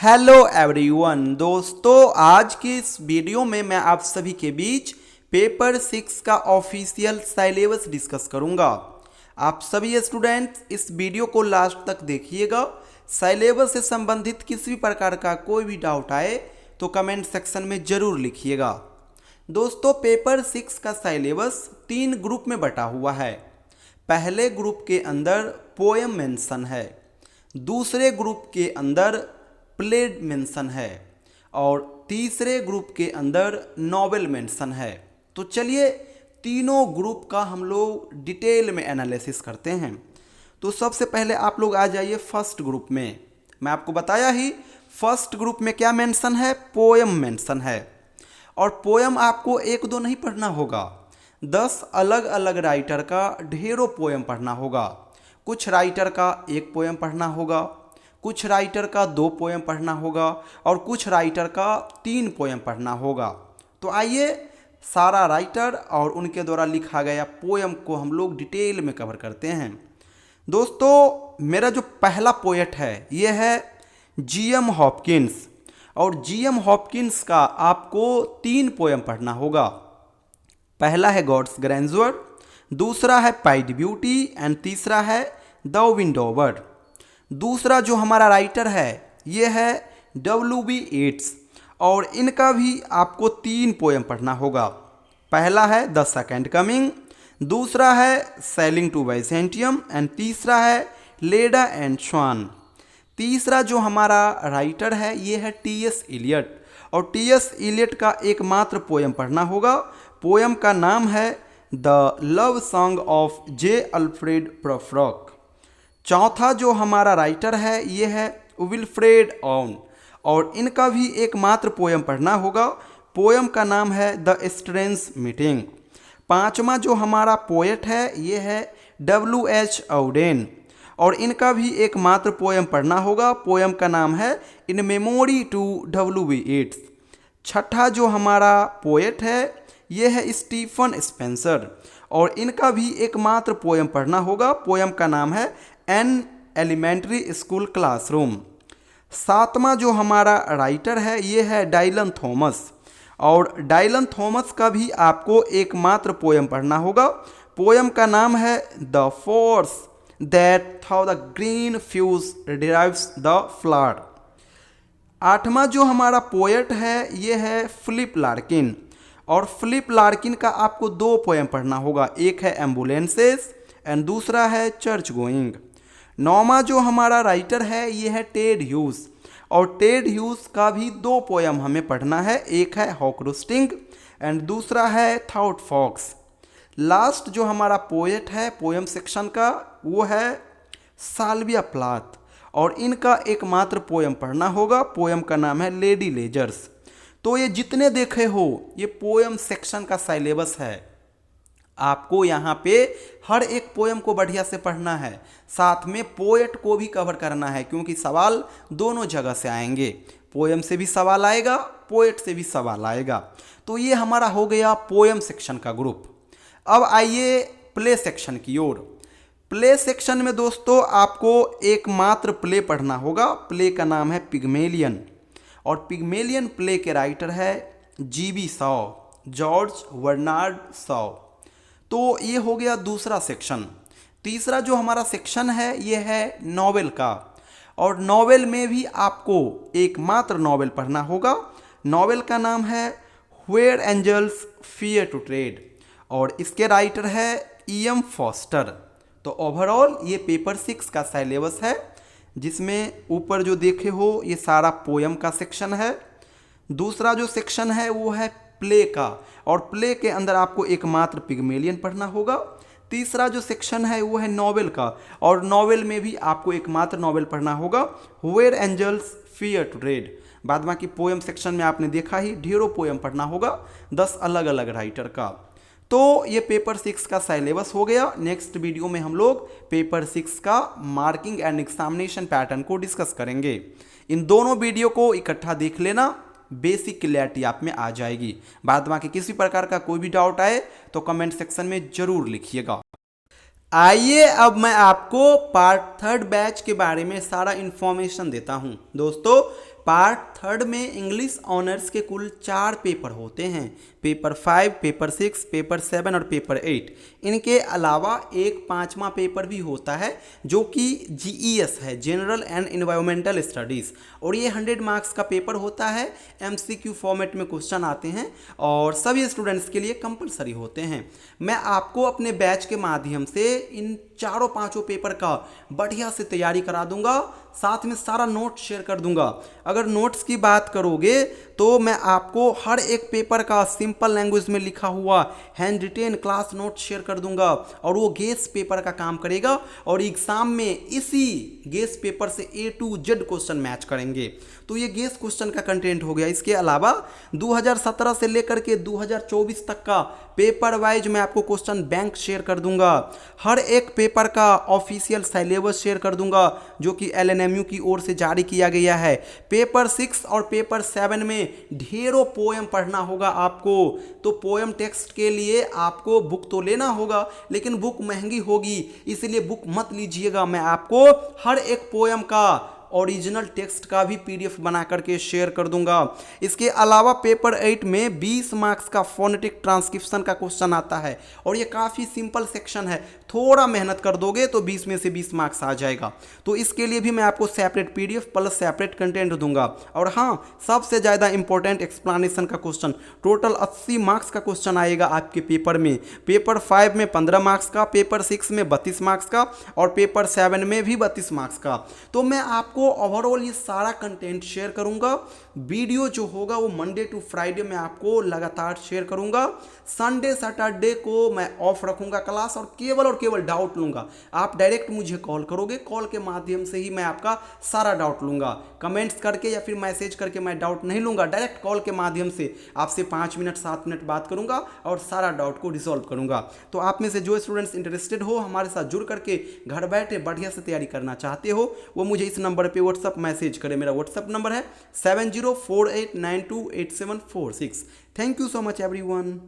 Hello everyone दोस्तों, आज की इस वीडियो में मैं आप सभी के बीच पेपर 6 का ऑफिशियल सिलेबस डिस्कस करूंगा। आप सभी स्टूडेंट्स इस वीडियो को लास्ट तक देखिएगा। सिलेबस से संबंधित किसी भी प्रकार का कोई भी डाउट आए तो कमेंट सेक्शन में ज़रूर लिखिएगा। दोस्तों, पेपर 6 का सिलेबस 3 ग्रुप में बटा हुआ है। पहले ग्रुप के अंदर पोएम मेंशन है, दूसरे ग्रुप के अंदर प्ले मेंशन है और तीसरे ग्रुप के अंदर नॉवेल मेंशन है। तो चलिए तीनों ग्रुप का हम लोग डिटेल में एनालिसिस करते हैं। तो सबसे पहले आप लोग आ जाइए फर्स्ट ग्रुप में। मैं आपको बताया ही फर्स्ट ग्रुप में क्या मेंशन है, पोएम मेंशन है। और पोएम आपको एक दो नहीं पढ़ना होगा, 10 अलग अलग राइटर का ढेरों पोएम पढ़ना होगा। कुछ राइटर का एक पोएम पढ़ना होगा, कुछ राइटर का 2 पोएम पढ़ना होगा और कुछ राइटर का 3 पोएम पढ़ना होगा। तो आइए सारा राइटर और उनके द्वारा लिखा गया पोएम को हम लोग डिटेल में कवर करते हैं। दोस्तों, मेरा जो पहला पोएट है ये है जीएम हॉपकिंस, और जीएम हॉपकिंस का आपको 3 पोएम पढ़ना होगा। पहला है गॉड्स ग्रैंडर, दूसरा है पाइड ब्यूटी एंड तीसरा है द विंडोवर। दूसरा जो हमारा राइटर है ये है W.B. येट्स, और इनका भी आपको 3 पोएम पढ़ना होगा। पहला है द सेकेंड कमिंग, दूसरा है सेलिंग टू बाइजेंटियम एंड तीसरा है लेडा एंड स्वान। तीसरा जो हमारा राइटर है ये है T.S. इलियट, और T.S. इलियट का एकमात्र पोएम पढ़ना होगा। पोएम का नाम है the love song of J. Alfred Prufrock. चौथा जो हमारा राइटर है ये है विल्फ्रेड ऑन, और इनका भी एकमात्र पोएम पढ़ना होगा। पोएम का नाम है द स्ट्रेंज मीटिंग। पांचवा जो हमारा पोएट है ये है W.H. औडेन, और इनका भी एकमात्र पोएम पढ़ना होगा। पोएम का नाम है इन मेमोरी टू W.B. येट्स। छठा जो हमारा पोएट है ये है स्टीफन स्पेंसर, और इनका भी एकमात्र पोएम पढ़ना होगा। पोएम का नाम है एन एलिमेंट्री स्कूल क्लासरूम। सातवां जो हमारा राइटर है ये है डाइलन थॉमस, और डाइलन थॉमस का भी आपको एकमात्र पोएम पढ़ना होगा। पोएम का नाम है the force that how the green fuse derives the flood. आठवां जो हमारा पोएट है ये है फिलिप लार्किन, और फिलिप लार्किन का आपको 2 पोएम पढ़ना होगा। एक है एम्बुलेंसेस एंड दूसरा है चर्च गोइंग। नौवां जो हमारा राइटर है ये है टेड ह्यूज, और टेड ह्यूज का भी 2 पोएम हमें पढ़ना है। एक है हॉकरूस्टिंग एंड दूसरा है थाउट फॉक्स। लास्ट जो हमारा पोएट है पोएम सेक्शन का वो है साल्विया प्लाथ, और इनका एकमात्र पोएम पढ़ना होगा। पोएम का नाम है लेडी लेजर्स। तो ये जितने देखे हो ये पोएम सेक्शन का सिलेबस है। आपको यहाँ पे हर एक पोएम को बढ़िया से पढ़ना है, साथ में पोएट को भी कवर करना है, क्योंकि सवाल दोनों जगह से आएंगे। पोएम से भी सवाल आएगा, पोएट से भी सवाल आएगा। तो ये हमारा हो गया पोएम सेक्शन का ग्रुप। अब आइए प्ले सेक्शन की ओर। प्ले सेक्शन में दोस्तों आपको एकमात्र प्ले पढ़ना होगा। प्ले का नाम है पिग्मेलियन, और पिग्मेलियन प्ले के राइटर है G.B. Shaw, George Bernard Shaw. तो ये हो गया दूसरा सेक्शन। तीसरा जो हमारा सेक्शन है ये है नॉवेल का, और नॉवेल में भी आपको एकमात्र नॉवेल पढ़ना होगा। नॉवेल का नाम है where angels fear to tread, और इसके राइटर है E.M. फॉस्टर। तो ओवरऑल ये पेपर 6 का सिलेबस है, जिसमें ऊपर जो देखे हो ये सारा पोएम का सेक्शन है। दूसरा जो सेक्शन है वो है प्ले का, और प्ले के अंदर आपको एकमात्र पिग्मेलियन पढ़ना होगा। तीसरा जो सेक्शन है वो है नॉवेल का, और नॉवेल में भी आपको एकमात्र नॉवेल पढ़ना होगा where angels fear to tread. बाद बाकी पोएम सेक्शन में आपने देखा ही ढेरों पोएम पढ़ना होगा, 10 अलग अलग राइटर का। तो ये पेपर 6 का सिलेबस हो गया। नेक्स्ट वीडियो में हम लोग पेपर 6 का मार्किंग एंड एग्जामिनेशन पैटर्न को डिस्कस करेंगे। इन दोनों वीडियो को इकट्ठा देख लेना, बेसिक क्लैरिटी आप में आ जाएगी। बाद बाकी किसी प्रकार का कोई भी डाउट आए तो कमेंट सेक्शन में जरूर लिखिएगा। आइए अब मैं आपको पार्ट 3 बैच के बारे में सारा इन्फॉर्मेशन देता हूं। दोस्तों, पार्ट थर्ड में इंग्लिश ऑनर्स के कुल 4 पेपर होते हैं, पेपर 5, पेपर 6, पेपर 7 और पेपर 8। इनके अलावा एक 5वां पेपर भी होता है जो कि जीईएस है, जनरल एंड एनवायरमेंटल स्टडीज़, और ये 100 मार्क्स का पेपर होता है। एमसीक्यू फॉर्मेट में क्वेश्चन आते हैं और सभी स्टूडेंट्स के लिए कंपलसरी होते हैं। मैं आपको अपने बैच के माध्यम से इन चारों पांचों पेपर का बढ़िया से तैयारी करा दूंगा, साथ में सारा नोट शेयर कर दूंगा। अगर नोट्स की बात करोगे तो मैं आपको हर एक पेपर का सिंपल लैंग्वेज में लिखा हुआ hand retain class note share कर दूंगा और वो गेस पेपर का काम करेगा और एग्जाम में इसी गेस पेपर से A to Z question match करेंगे। तो ये गेस क्वेश्चन का कंटेंट हो गया। इसके अलावा 2017 से लेकर के 2024 तक का पेपर वाइज मैं आपको क्वेश्चन बैंक शेयर कर दूंगा। हर एक पेपर का ऑफिशियल सिलेबस शेयर कर दूंगा जो कि LNMU की ओर से जारी किया गया है। पेपर 6 और पेपर 7 में ढेरों पोएम पढ़ना होगा आपको, तो पोएम टेक्स्ट के लिए आपको बुक तो लेना होगा, लेकिन बुक महंगी होगी, इसलिए बुक मत लीजिएगा। मैं आपको हर एक पोएम का ओरिजिनल टेक्स्ट का भी PDF बना करके शेयर कर दूंगा। इसके अलावा पेपर 8 में 20 मार्क्स का फोनेटिक ट्रांसक्रिप्शन का क्वेश्चन आता है और ये काफ़ी सिंपल सेक्शन है, थोड़ा मेहनत कर दोगे तो 20 में से 20 मार्क्स आ जाएगा। तो इसके लिए भी मैं आपको separate PDF plus separate content दूंगा। और हाँ, सबसे ज़्यादा इंपॉर्टेंट एक्सप्लेनेशन का क्वेश्चन, टोटल 80 मार्क्स का क्वेश्चन आएगा आपके पेपर में। पेपर 5 में 15 मार्क्स का, पेपर 6 में 32 मार्क्स का और पेपर 7 में भी 32 मार्क्स का। तो मैं आपको ओवरऑल ये सारा कंटेंट शेयर करूंगा। वीडियो जो होगा वो मंडे टू फ्राइडे में आपको लगातार शेयर करूंगा। संडे सैटरडे को मैं ऑफ रखूंगा क्लास और केवल डाउट लूंगा। आप डायरेक्ट मुझे कॉल करोगे, कॉल के माध्यम से ही मैं आपका सारा डाउट लूंगा। कमेंट्स करके या फिर मैसेज करके मैं डाउट नहीं लूंगा, डायरेक्ट कॉल के माध्यम से आपसे 5 मिनट 7 मिनट बात करूंगा और सारा डाउट को रिजॉल्व करूंगा। तो आप में से जो स्टूडेंट्स इंटरेस्टेड हो, हमारे साथ जुड़ करके घर बैठे बढ़िया से तैयारी करना चाहते हो, वो मुझे इस नंबर पे व्हाट्सअप मैसेज करें। मेरा व्हाट्सअप नंबर है 7048928746। Thank you so much everyone.